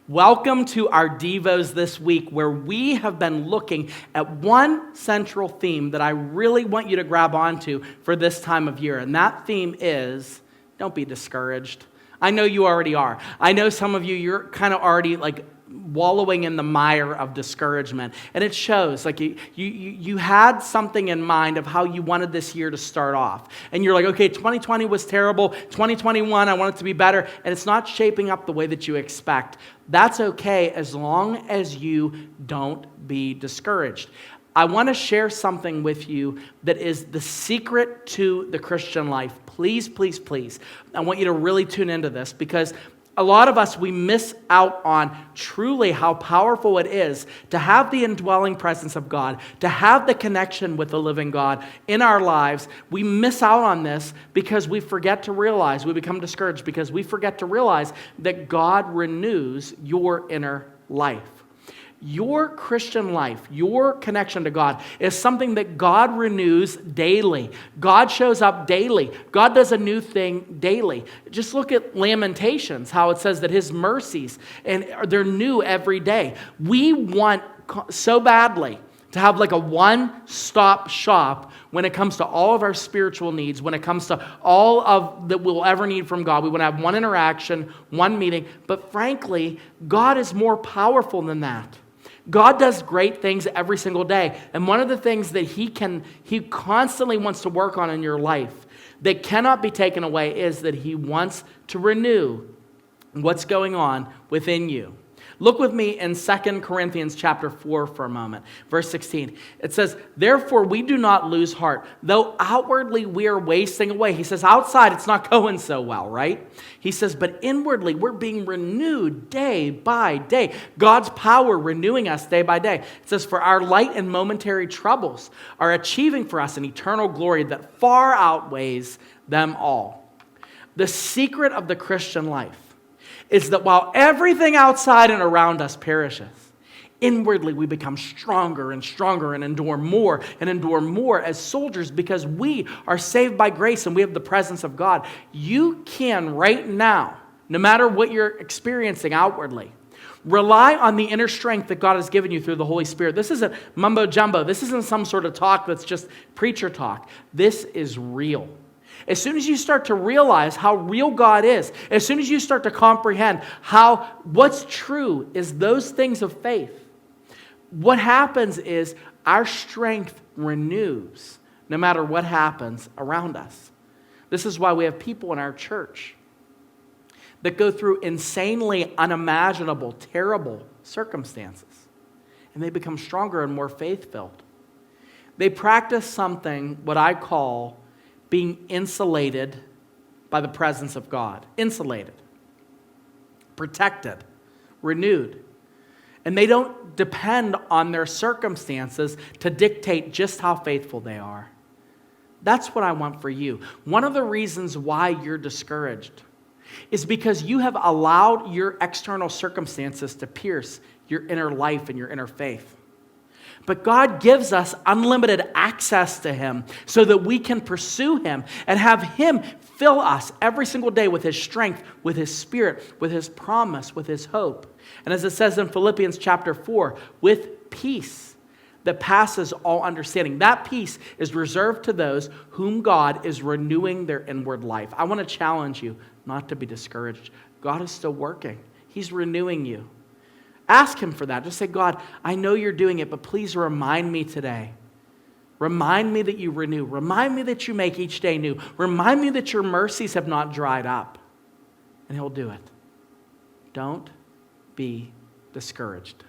Welcome to our Devos this week, where we have been looking at one central theme that I really want you to grab onto for this time of year. And that theme is, don't be discouraged. I know you already are. I know some of you, you're kind of already wallowing in the mire of discouragement. And it shows, you had something in mind of how you wanted this year to start off. And you're like, okay, 2020 was terrible. 2021, I want it to be better. And it's not shaping up the way that you expect. That's okay as long as you don't be discouraged. I want to share something with you that is the secret to the Christian life. Please, please, please. I want you to really tune into this, because a lot of us, we miss out on truly how powerful it is to have the indwelling presence of God, to have the connection with the living God in our lives. We miss out on this because we forget to realize, we become discouraged because we forget to realize that God renews your inner life. Your Christian life, your connection to God is something that God renews daily. God shows up daily. God does a new thing daily. Just look at Lamentations, how it says that his mercies, and they're new every day. We want so badly to have a one-stop shop when it comes to all of our spiritual needs, when it comes to all of that we'll ever need from God. We want to have one interaction, one meeting. But frankly, God is more powerful than that. God does great things every single day. And one of the things that he constantly wants to work on in your life that cannot be taken away is that he wants to renew what's going on within you. Look with me in 2 Corinthians chapter 4 for a moment. Verse 16. It says, therefore we do not lose heart, though outwardly we are wasting away. He says outside it's not going so well, right? He says, but inwardly we're being renewed day by day. God's power renewing us day by day. It says, for our light and momentary troubles are achieving for us an eternal glory that far outweighs them all. The secret of the Christian life is that while everything outside and around us perishes, inwardly we become stronger and stronger and endure more as soldiers, because we are saved by grace and we have the presence of God. You can right now, no matter what you're experiencing outwardly, rely on the inner strength that God has given you through the Holy Spirit. This isn't mumbo jumbo. This isn't some sort of talk that's just preacher talk. This is real. As soon as you start to realize how real God is, as soon as you start to comprehend what's true is those things of faith, what happens is our strength renews no matter what happens around us. This is why we have people in our church that go through insanely unimaginable, terrible circumstances, and they become stronger and more faith-filled. They practice something, what I call being insulated by the presence of God. Insulated, protected, renewed. And they don't depend on their circumstances to dictate just how faithful they are. That's what I want for you. One of the reasons why you're discouraged is because you have allowed your external circumstances to pierce your inner life and your inner faith. But God gives us unlimited access to him so that we can pursue him and have him fill us every single day with his strength, with his spirit, with his promise, with his hope. And as it says in Philippians chapter 4, with peace that passes all understanding. That peace is reserved to those whom God is renewing their inward life. I want to challenge you not to be discouraged. God is still working. He's renewing you. Ask him for that. Just say, God, I know you're doing it, but please remind me today. Remind me that you renew. Remind me that you make each day new. Remind me that your mercies have not dried up. And he'll do it. Don't be discouraged.